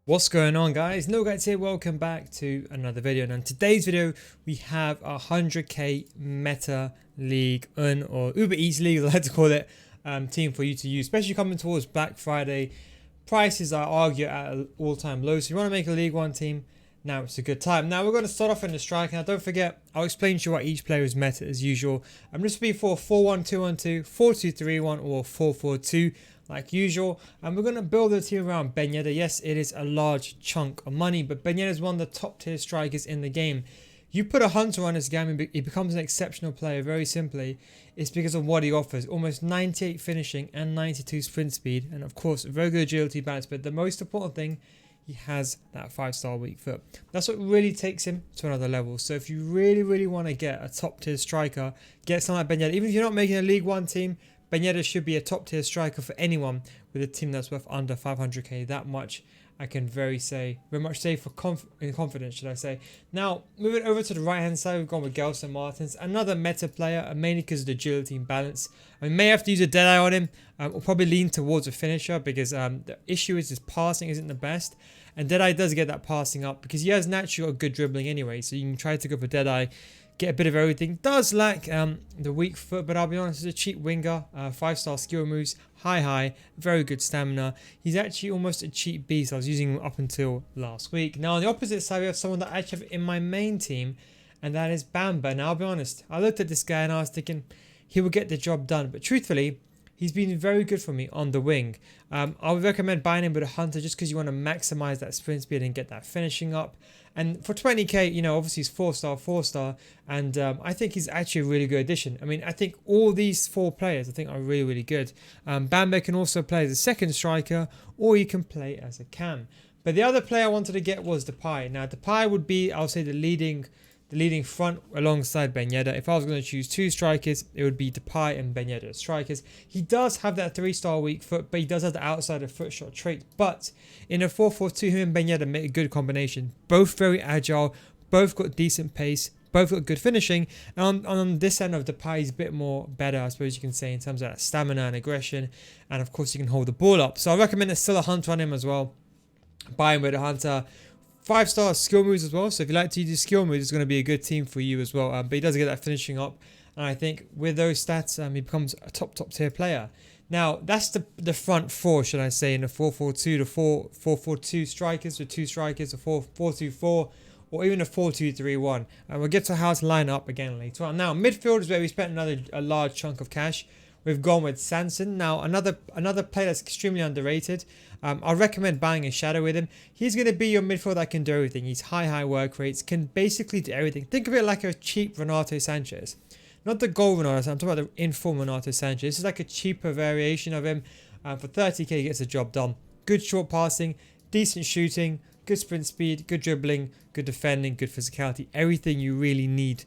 What's going on, guys? NealGuides here. Welcome back to another video. And in today's video we have a 100k meta league or Uber Eats league, I like to call it, team for you to use, especially coming towards Black Friday. Prices are argued at an all-time low, so you want to make a League One team, now it's a good time. Now we're going to start off in the strike. Now don't forget, I'll explain to you what each player is meta as usual. This will be for 4-1-2-1-2, 4-2-3-1 or 4-4-2 like usual. And we're going to build a team around Ben Yedder. Yes, it is a large chunk of money, but Ben Yedder is one of the top tier strikers in the game. You put a hunter on this game, he becomes an exceptional player. Very simply, it's because of what he offers. Almost 98 finishing and 92 sprint speed, and of course very good agility balance. But the most important thing, he has that 5-star weak foot. That's what really takes him to another level. So if you really want to get a top tier striker, get someone like Ben Yedder. Even if you're not making a League One team, Ben Yedder should be a top tier striker for anyone with a team that's worth under 500k. That much I can very much say in confidence, should I say. Now, moving over to the right hand side, we've gone with Gelson Martins, another meta player, mainly because of the agility and balance. I may have to use a Deadeye on him, or probably lean towards a finisher, because the issue is his passing isn't the best. And Deadeye does get that passing up because he has naturally got good dribbling anyway, so you can try to go for Deadeye, get a bit of everything. Does lack the weak foot, but I'll be honest, he's a cheap winger. 5-star skill moves, high, very good stamina. He's actually almost a cheap beast. I was using him up until last week. Now on the opposite side, we have someone that I actually have in my main team, and that is Bamba. Now I'll be honest, I looked at this guy and I was thinking he will get the job done, but truthfully, he's been very good for me on the wing. I would recommend buying him with a hunter just because you want to maximize that sprint speed and get that finishing up. And for 20k, you know, obviously he's 4-star, and I think he's actually a really good addition. I mean, I think all these 4 players I think are really good. Bamba can also play as a second striker, or he can play as a cam. But the other player I wanted to get was Depay. Now Depay would be, I'll say, the leading front alongside Ben Yedder. If I was going to choose 2 strikers, it would be Depay and Ben Yedder as strikers. He does have that 3-star weak foot, but he does have the outside of foot shot trait. But in a 4-4-2, him and Ben Yedder make a good combination. Both very agile, both got decent pace, both got good finishing. And on this end of Depay, he's a bit more better, I suppose you can say, in terms of that stamina and aggression. And of course, he can hold the ball up. So I recommend there's still a hunter on him as well. Buy him with a hunter. 5-star skill moves as well, so if you like to use skill moves, it's going to be a good team for you as well. But he does get that finishing up, and I think with those stats, he becomes a top tier player. Now that's the front 4, should I say, in the 4-4-2 to 4-4-2 strikers, with 2 strikers, a 4-4-2-4, or even a 4-2-3-1. And we'll get to how to line up again later on. Now midfield is where we spent a large chunk of cash. We've gone with Sanson. Now another player that's extremely underrated. I recommend buying a shadow with him. He's going to be your midfield that can do everything. He's high work rates, can basically do everything. Think of it like a cheap Renato Sanchez. Not the gold Renato, I'm talking about the inform Renato Sanchez. This is like a cheaper variation of him. For 30k, he gets the job done. Good short passing, decent shooting, good sprint speed, good dribbling, good defending, good physicality. Everything you really need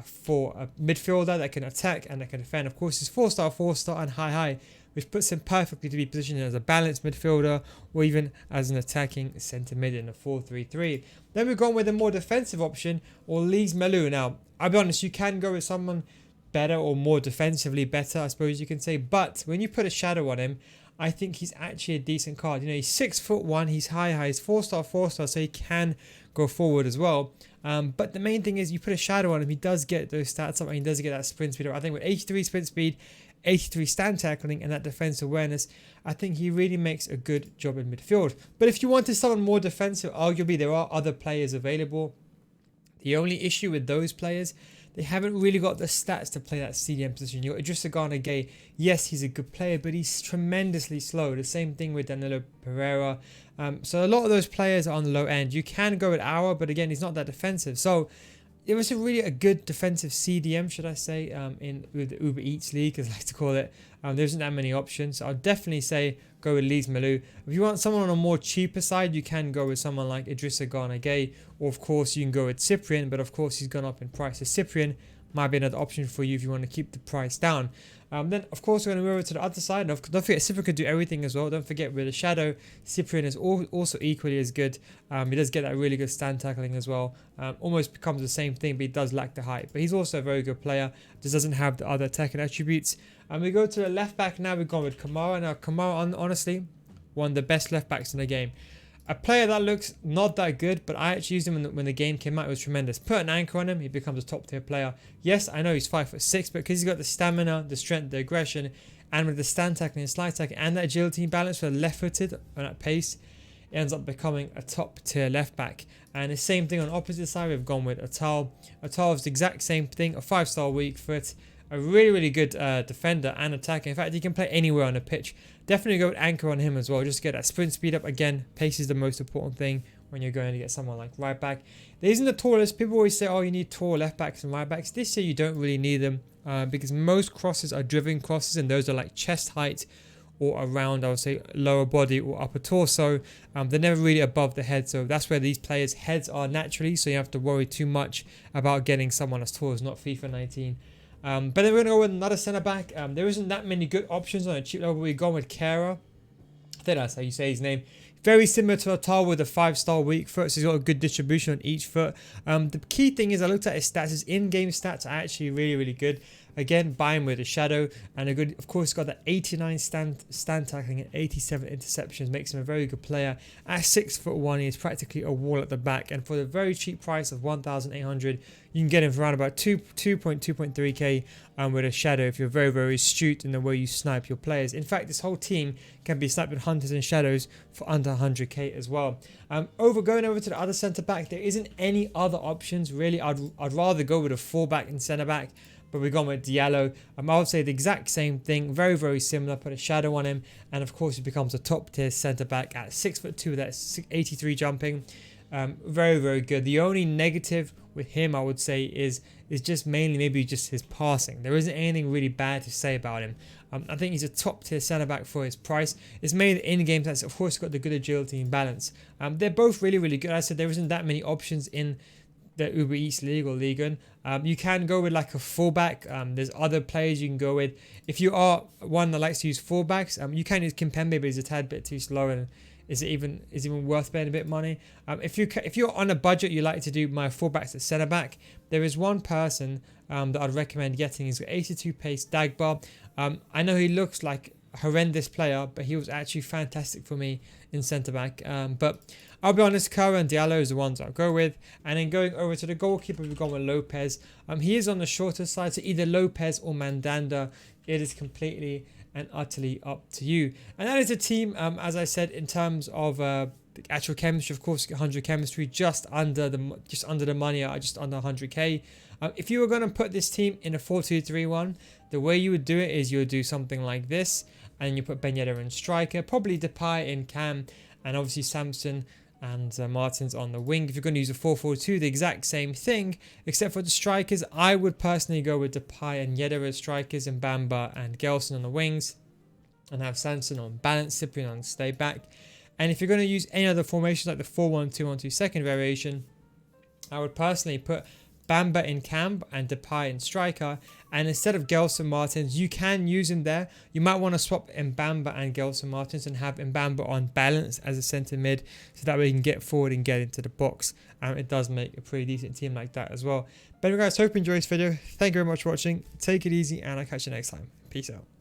for a midfielder that can attack and that can defend. Of course, he's 4-star, and high, which puts him perfectly to be positioned as a balanced midfielder or even as an attacking centre mid in a 4-3-3. Then we've gone with a more defensive option, or Lise Melou. Now, I'll be honest, you can go with someone better or more defensively better, I suppose you can say. But when you put a shadow on him, I think he's actually a decent card. You know, he's 6'1", he's high, he's 4-star, so he can go forward as well. But the main thing is you put a shadow on him, he does get those stats up, and he does get that sprint speed up. I think with 83 sprint speed, 83 stand tackling, and that defense awareness, I think he really makes a good job in midfield. But if you wanted someone more defensive, arguably there are other players available. The only issue with those players, they haven't really got the stats to play that CDM position. You got Idrissa Gana Gueye. Yes, he's a good player, but he's tremendously slow. The same thing with Danilo Pereira. So a lot of those players are on the low end. You can go with Aura, but again, he's not that defensive. So it was a good defensive CDM, should I say, with the Uber Eats League, as I like to call it. There isn't that many options. So I'll definitely say go with Lise Melou. If you want someone on a more cheaper side, you can go with someone like Idrissa Gana Gueye, or of course you can go with Cyprian, but of course he's gone up in price. So Cyprian might be another option for you if you want to keep the price down. Then of course we're going to move over to the other side. Don't forget, Cyprian can do everything as well. Don't forget, with the shadow, Cyprian is also equally as good. He does get that really good stand tackling as well. Almost becomes the same thing, but he does lack the height. But he's also a very good player. Just doesn't have the other attacking attributes. And we go to the left back now. We've gone with Kamara. Now Kamara, honestly, one of the best left backs in the game. a player that looks not that good, but I actually used him when the game came out. It was tremendous. Put an anchor on him, he becomes a top tier player. Yes, I know he's 5'6", but because he's got the stamina, the strength, the aggression, and with the stand tackling and slide tackling and that agility balance for the left footed and at pace, it ends up becoming a top tier left back. And the same thing on the opposite side, we've gone with Atal. Atal is the exact same thing, a 5-star weak foot, a really good defender and attacker. In fact, he can play anywhere on the pitch. Definitely go with anchor on him as well, just to get that sprint speed up. Again, pace is the most important thing when you're going to get someone like right back. There isn't the tallest. People always say, oh, you need tall left backs and right backs. This year you don't really need them because most crosses are driven crosses, and those are like chest height or around, I would say, lower body or upper torso. They're never really above the head, so that's where these players' heads are naturally, so you have to worry too much about getting someone as tall as not FIFA 19. But then we're going to go with another centre-back. There isn't that many good options on a cheap level. We've gone with Kara. I think that's how you say his name. Very similar to Atal with a 5-star weak foot, so he's got a good distribution on each foot. The key thing is I looked at his stats. His in-game stats are actually really good. Again, buy him with a shadow and a good, of course, got that 89 stand tackling and 87 interceptions, makes him a very good player. At 6'1", he is practically a wall at the back, and for the very cheap price of 1,800, you can get him for around about 2.3k with a shadow if you're very astute in the way you snipe your players. In fact, this whole team can be sniped with hunters and shadows for under 100k as well. Going over to the other centre back, there isn't any other options really. I'd rather go with a fullback and centre back, but we've gone with Diallo. I would say the exact same thing, very similar. Put a shadow on him, and of course he becomes a top tier centre back at 6'2". That's 83 jumping. Very good. The only negative with him, I would say, is just mainly maybe just his passing. There isn't anything really bad to say about him. I think he's a top tier centre back for his price. It's mainly in game that's of course got the good agility and balance. They're both really good. As I said, there isn't that many options in the Uber Eats League or Ligue 1. You can go with like a fullback. There's other players you can go with. If you are one that likes to use fullbacks, you can use Kimpembe, but he's a tad bit too slow, and is even worth spending a bit of money. If you're on a budget, you like to do my fullbacks at centre back, there is one person that I'd recommend getting. He's got 82 pace, Dagba. I know he looks like a horrendous player, but he was actually fantastic for me in centre back. But I'll be honest, Kara and Diallo is the ones I'll go with. And then going over to the goalkeeper, we've gone with Lopez. He is on the shorter side, so either Lopez or Mandanda. It is completely and utterly up to you. And that is a team, as I said, in terms of the actual chemistry. Of course, 100 chemistry, just under the money, just under 100k. If you were going to put this team in a 4-2-3-1, the way you would do it is you would do something like this, and you put Ben Yedder in striker, probably Depay in cam, and obviously Samson and Martins on the wing. If you're going to use a 4-4-2, the exact same thing, except for the strikers. I would personally go with Depay and Yedder as strikers, and Bamba and Gelson on the wings, and have Samson on balance, Cyprian on stay back. And if you're going to use any other formations like the 4-1-2-1-2 second variation, I would personally put Bamba in cam and Depay in striker, and instead of Gelson Martins, you can use him there. You might want to swap Mbamba and Gelson Martins and have Mbamba on balance as a centre mid, so that way you can get forward and get into the box. It does make a pretty decent team like that as well. But anyway guys, hope you enjoyed this video. Thank you very much for watching. Take it easy, and I'll catch you next time. Peace out.